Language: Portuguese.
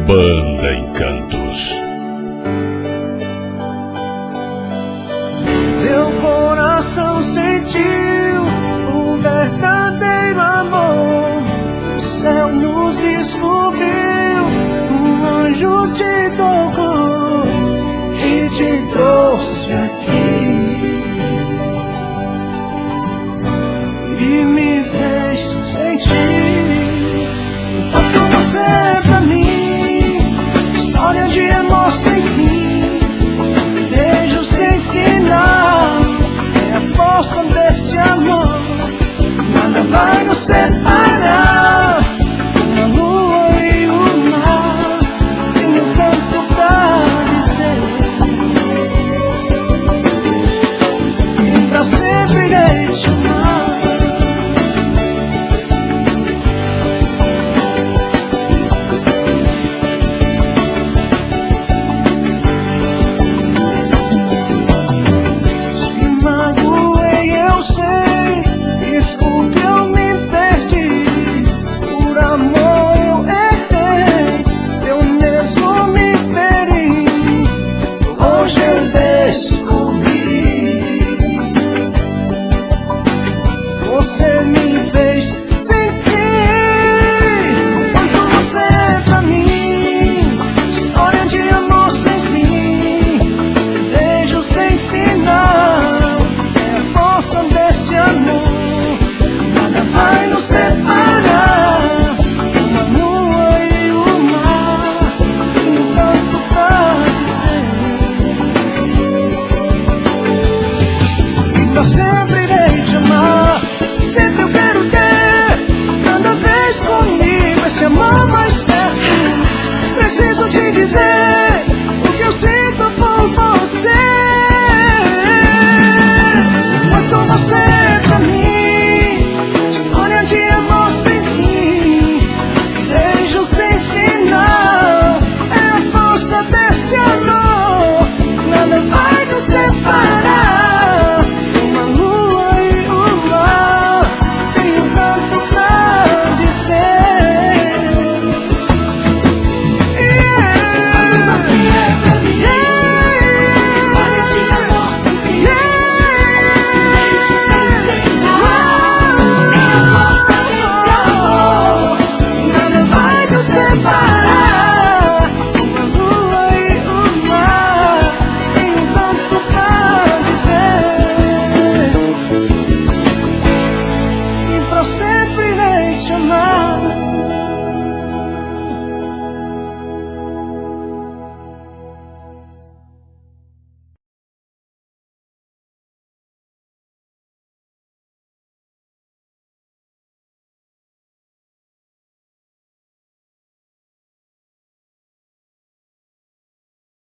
Banda Encantos. Meu coração sentiu o verdadeiro amor. O céu nos descobriu, um anjo te tocou e te trouxe aqui e me fez sentir quanto você é pra mim. História de amor sem fim, beijo sem final, é a força desse amor. Nada vai nos separar, a lua e o mar. Tenho tanto pra dizer, e pra sempre irei te amar. Você